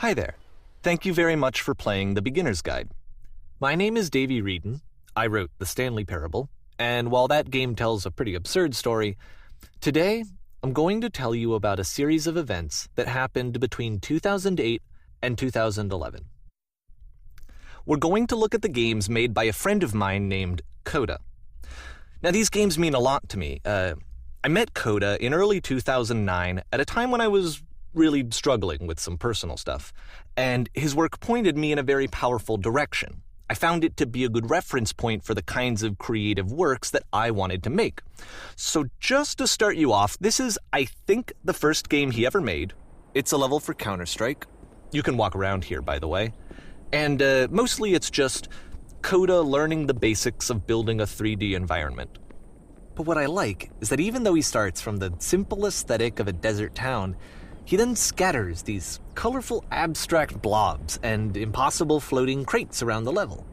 Hi there. Thank you very much for playing The Beginner's Guide. My name is Davey Wreden. I wrote The Stanley Parable, and while that game tells a pretty absurd story, today I'm going to tell you about a series of events that happened between 2008 and 2011. We're going to look at the games made by a friend of mine named Coda. Now, these games mean a lot to me. I met Coda in early 2009 at a time when I was really struggling with some personal stuff, and his work pointed me in a very powerful direction. I found it to be a good reference point for the kinds of creative works that I wanted to make. So just to start you off, this is, I think, the first game he ever made. It's a level for Counter-Strike. You can walk around here, by the way. And mostly it's just Coda learning the basics of building a 3D environment. But what I like is that even though he starts from the simple aesthetic of a desert town, he then scatters these colorful abstract blobs and impossible floating crates around the level.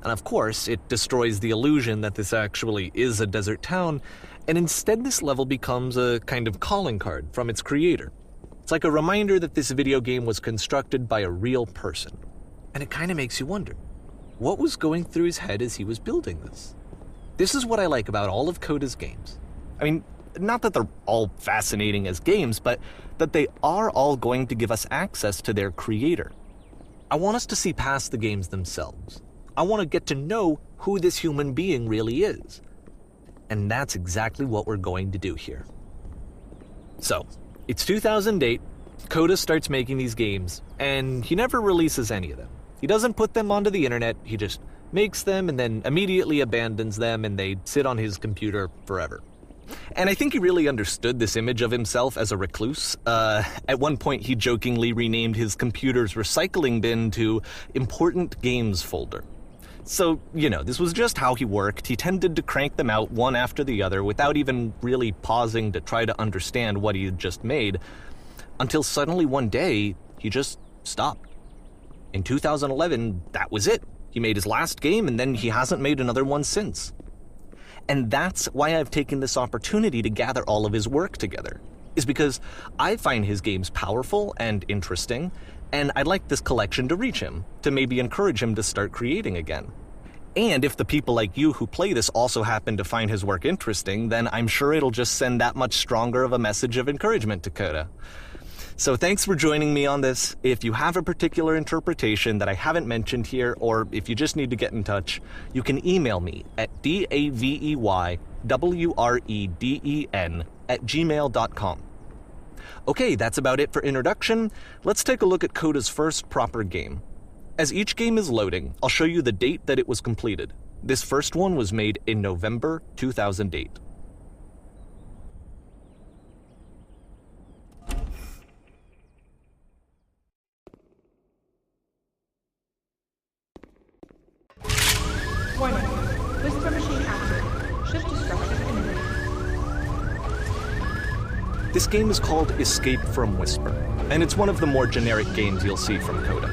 And of course, it destroys the illusion that this actually is a desert town, and instead this level becomes a kind of calling card from its creator. It's like a reminder that this video game was constructed by a real person. And it kind of makes you wonder, what was going through his head as he was building this? This is what I like about all of Coda's games. I mean, not that they're all fascinating as games, but that they are all going to give us access to their creator. I want us to see past the games themselves. I want to get to know who this human being really is. And that's exactly what we're going to do here. So, it's 2008, Coda starts making these games, and he never releases any of them. He doesn't put them onto the internet, he just makes them and then immediately abandons them, and they sit on his computer forever. And I think he really understood this image of himself as a recluse. At one point, he jokingly renamed his computer's recycling bin to Important Games Folder. So, this was just how he worked. He tended to crank them out one after the other without even really pausing to try to understand what he had just made, until suddenly one day, he just stopped. In 2011, that was it. He made his last game, and then he hasn't made another one since. And that's why I've taken this opportunity to gather all of his work together, is because I find his games powerful and interesting, and I'd like this collection to reach him, to maybe encourage him to start creating again. And if the people like you who play this also happen to find his work interesting, then I'm sure it'll just send that much stronger of a message of encouragement to Coda. So thanks for joining me on this. If you have a particular interpretation that I haven't mentioned here, or if you just need to get in touch, you can email me at daveywreden@gmail.com. Okay, that's about it for introduction. Let's take a look at Coda's first proper game. As each game is loading, I'll show you the date that it was completed. This first one was made in November 2008. Warning. Whisper machine active. Shift destruction imminent. This game is called Escape from Whisper, and it's one of the more generic games you'll see from Coda.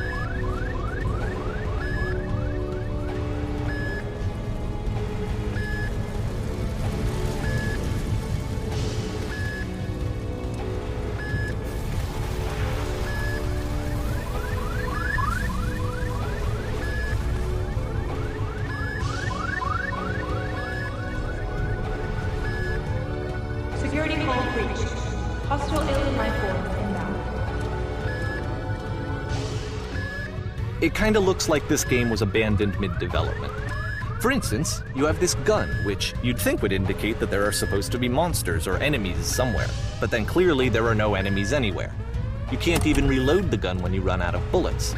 Security call breached. Hostile alien life forms inbound. It kinda looks like this game was abandoned mid-development. For instance, you have this gun, which you'd think would indicate that there are supposed to be monsters or enemies somewhere, but then clearly there are no enemies anywhere. You can't even reload the gun when you run out of bullets.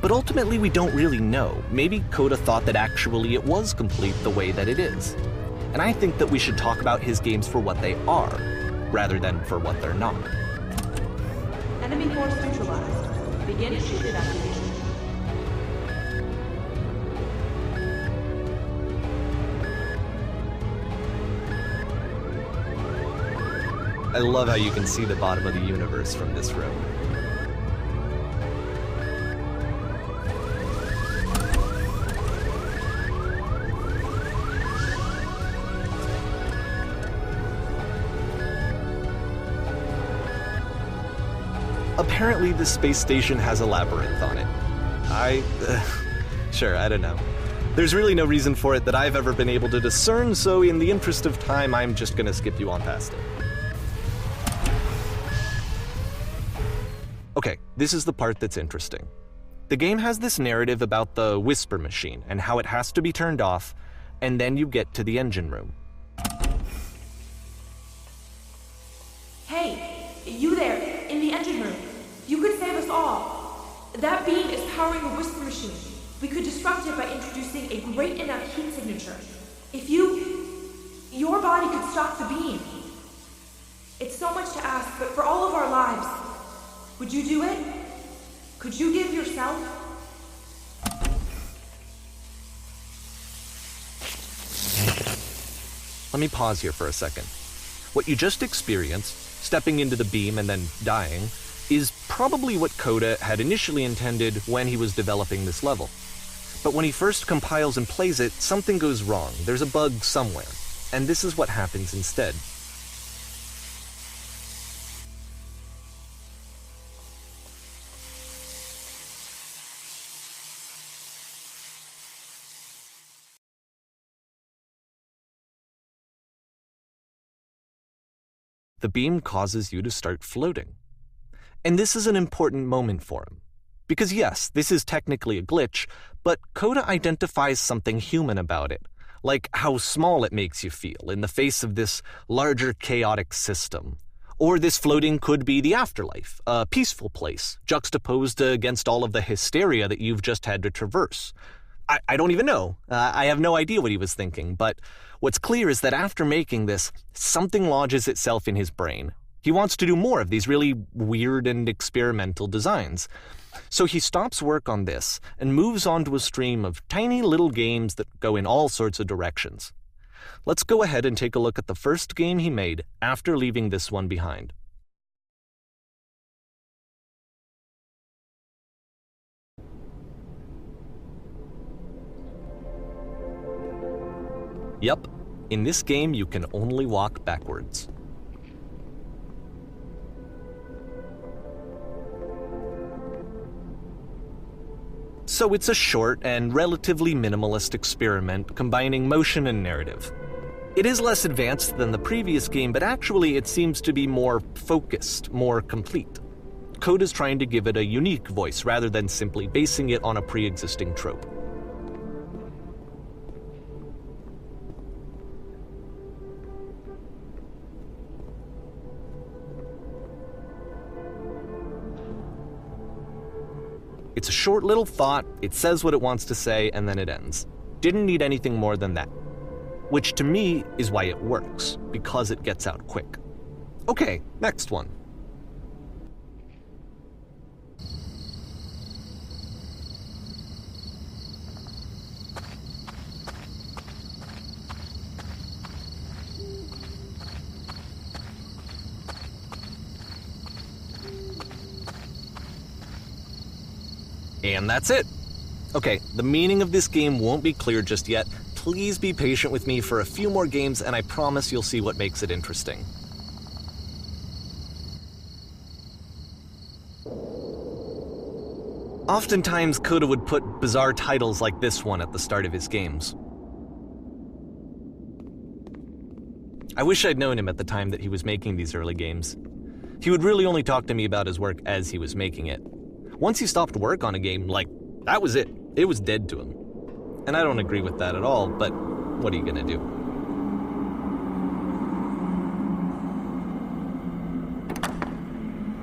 But ultimately we don't really know. Maybe Coda thought that actually it was complete the way that it is. And I think that we should talk about his games for what they are, rather than for what they're not. Enemy force neutralized. Begin shooting activation. I love how you can see the bottom of the universe from this room. Apparently, this space station has a labyrinth on it. Sure, I don't know. There's really no reason for it that I've ever been able to discern, so in the interest of time, I'm just gonna skip you on past it. Okay, this is the part that's interesting. The game has this narrative about the whisper machine and how it has to be turned off, and then you get to the engine room. Hey, you there, in the engine room. You could save us all. That beam is powering the whisper machine. We could disrupt it by introducing a great enough heat signature. If your body could stop the beam. It's so much to ask, but for all of our lives, would you do it? Could you give yourself? Let me pause here for a second. What you just experienced, stepping into the beam and then dying, is probably what Coda had initially intended when he was developing this level. But when he first compiles and plays it, something goes wrong. There's a bug somewhere. And this is what happens instead. The beam causes you to start floating. And this is an important moment for him. Because yes, this is technically a glitch, but Coda identifies something human about it, like how small it makes you feel in the face of this larger chaotic system. Or this floating could be the afterlife, a peaceful place, juxtaposed against all of the hysteria that you've just had to traverse. I don't even know. I have no idea what he was thinking, but what's clear is that after making this, something lodges itself in his brain. He wants to do more of these really weird and experimental designs. So he stops work on this and moves on to a stream of tiny little games that go in all sorts of directions. Let's go ahead and take a look at the first game he made after leaving this one behind. Yep, in this game you can only walk backwards. So it's a short and relatively minimalist experiment combining motion and narrative. It is less advanced than the previous game, but actually it seems to be more focused, more complete. Coda's trying to give it a unique voice rather than simply basing it on a pre-existing trope. It's a short little thought, it says what it wants to say, and then it ends. Didn't need anything more than that. Which to me is why it works, because it gets out quick. Okay, next one. And that's it. Okay, the meaning of this game won't be clear just yet. Please be patient with me for a few more games, and I promise you'll see what makes it interesting. Oftentimes, Coda would put bizarre titles like this one at the start of his games. I wish I'd known him at the time that he was making these early games. He would really only talk to me about his work as he was making it. Once he stopped work on a game, that was it. It was dead to him. And I don't agree with that at all, but what are you gonna do?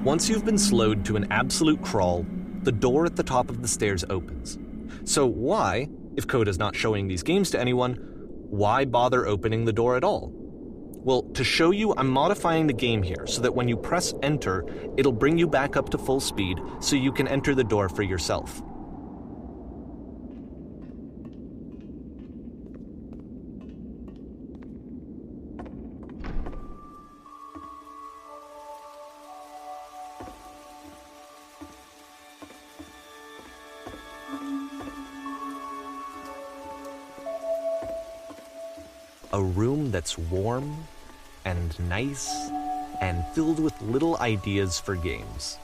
Once you've been slowed to an absolute crawl, the door at the top of the stairs opens. So why, if Coda's not showing these games to anyone, why bother opening the door at all? Well, to show you, I'm modifying the game here so that when you press enter, it'll bring you back up to full speed so you can enter the door for yourself. A room that's warm and nice and filled with little ideas for games.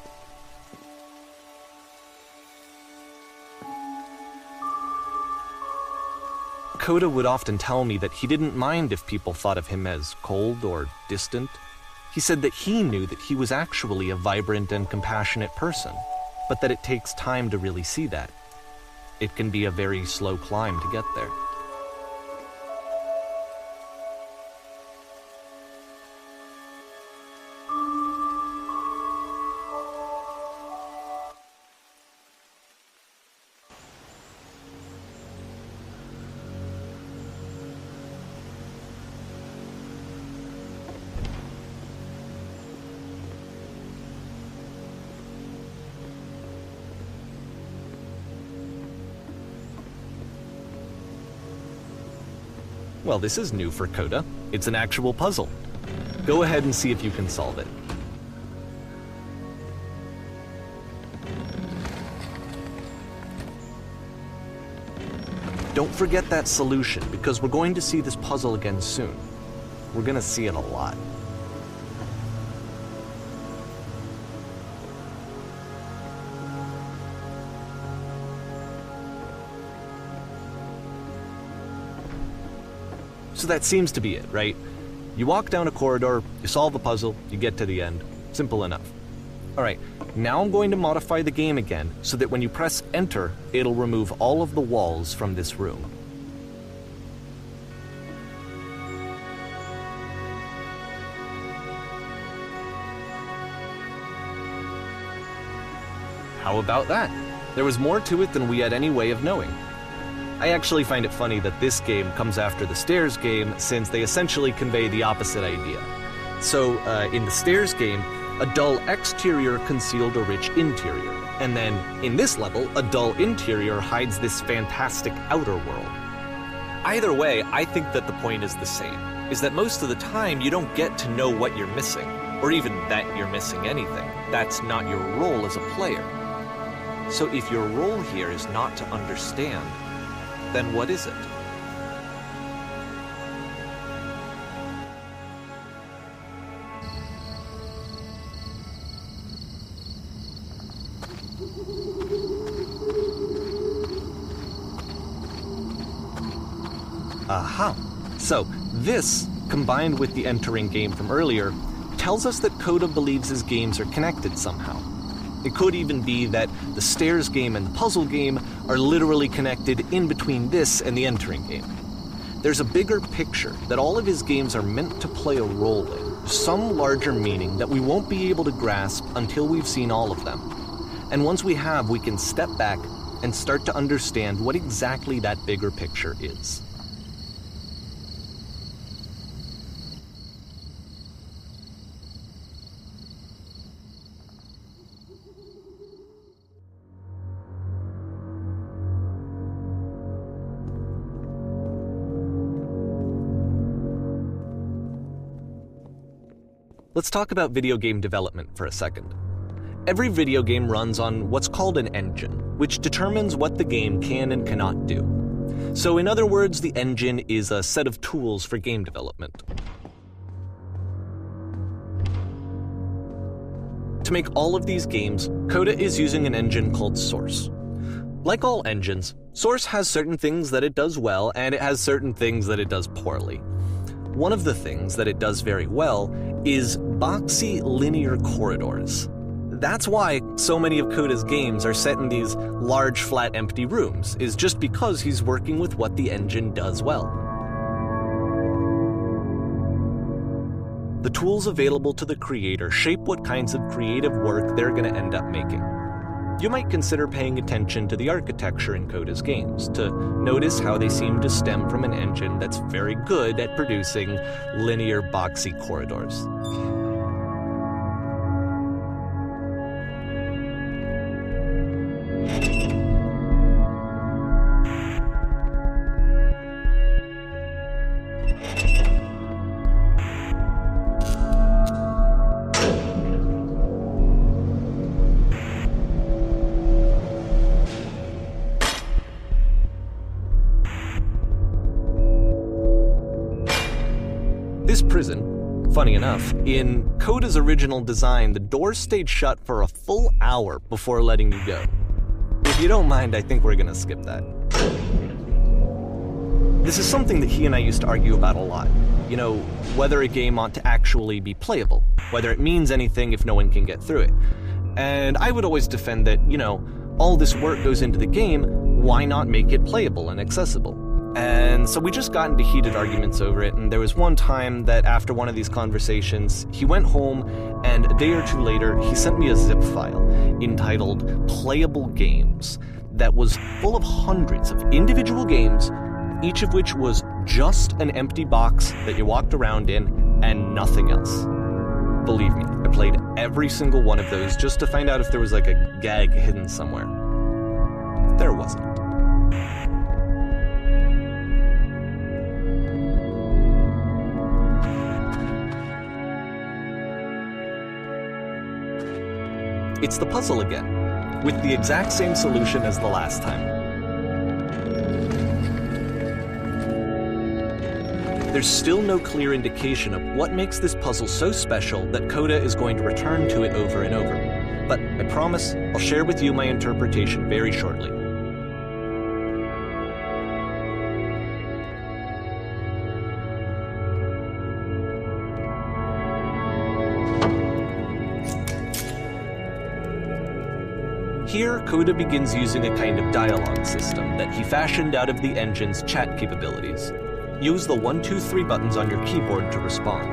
Coda would often tell me that he didn't mind if people thought of him as cold or distant. He said that he knew that he was actually a vibrant and compassionate person, but that it takes time to really see that. It can be a very slow climb to get there. Well, this is new for Coda. It's an actual puzzle. Go ahead and see if you can solve it. Don't forget that solution, because we're going to see this puzzle again soon. We're going to see it a lot. So that seems to be it, right? You walk down a corridor, you solve a puzzle, you get to the end. Simple enough. Alright, now I'm going to modify the game again so that when you press enter, it'll remove all of the walls from this room. How about that? There was more to it than we had any way of knowing. I actually find it funny that this game comes after the Stairs game, since they essentially convey the opposite idea. So, in the Stairs game, a dull exterior concealed a rich interior, and then, in this level, a dull interior hides this fantastic outer world. Either way, I think that the point is the same, is that most of the time you don't get to know what you're missing, or even that you're missing anything. That's not your role as a player. So if your role here is not to understand, then what is it? Aha! So, this, combined with the entering game from earlier, tells us that Coda believes his games are connected somehow. It could even be that the Stairs game and the puzzle game are literally connected in between this and the entering game. There's a bigger picture that all of his games are meant to play a role in, some larger meaning that we won't be able to grasp until we've seen all of them. And once we have, we can step back and start to understand what exactly that bigger picture is. Let's talk about video game development for a second. Every video game runs on what's called an engine, which determines what the game can and cannot do. So in other words, the engine is a set of tools for game development. To make all of these games, Coda is using an engine called Source. Like all engines, Source has certain things that it does well, and it has certain things that it does poorly. One of the things that it does very well is boxy linear corridors. That's why so many of Coda's games are set in these large, flat, empty rooms, is just because he's working with what the engine does well. The tools available to the creator shape what kinds of creative work they're going to end up making. You might consider paying attention to the architecture in Coda's games, to notice how they seem to stem from an engine that's very good at producing linear, boxy corridors. This prison, funny enough, in Coda's original design, the doors stayed shut for a full hour before letting you go. If you don't mind, I think we're gonna skip that. This is something that he and I used to argue about a lot. You know, whether a game ought to actually be playable, whether it means anything if no one can get through it. And I would always defend that, you know, all this work goes into the game, why not make it playable and accessible? And so we just got into heated arguments over it, and there was one time that after one of these conversations, he went home, and a day or two later, he sent me a zip file entitled Playable Games that was full of hundreds of individual games, each of which was just an empty box that you walked around in and nothing else. Believe me, I played every single one of those just to find out if there was like a gag hidden somewhere. There wasn't. It's the puzzle again, with the exact same solution as the last time. There's still no clear indication of what makes this puzzle so special that Coda is going to return to it over and over. But I promise I'll share with you my interpretation very shortly. Here, Coda begins using a kind of dialogue system that he fashioned out of the engine's chat capabilities. Use the 1, 2, 3 buttons on your keyboard to respond.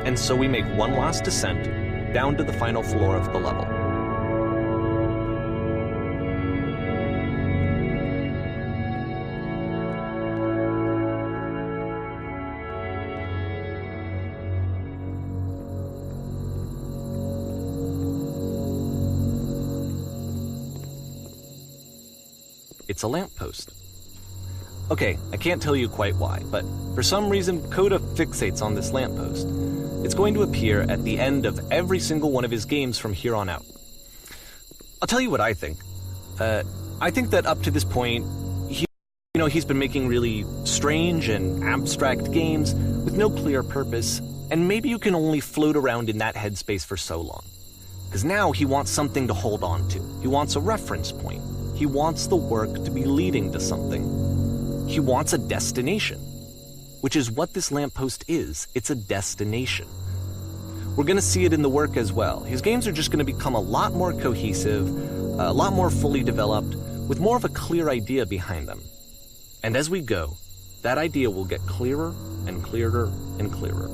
And so we make one last descent down to the final floor of the level. It's a lamppost. Okay, I can't tell you quite why, but for some reason Coda fixates on this lamppost. It's going to appear at the end of every single one of his games from here on out. I'll tell you what I think. I think that up to this point, he's been making really strange and abstract games with no clear purpose, and maybe you can only float around in that headspace for so long. Because now he wants something to hold on to. He wants a reference point. He wants the work to be leading to something. He wants a destination, which is what this lamppost is. It's a destination. We're going to see it in the work as well. His games are just going to become a lot more cohesive, a lot more fully developed, with more of a clear idea behind them. And as we go, that idea will get clearer and clearer and clearer.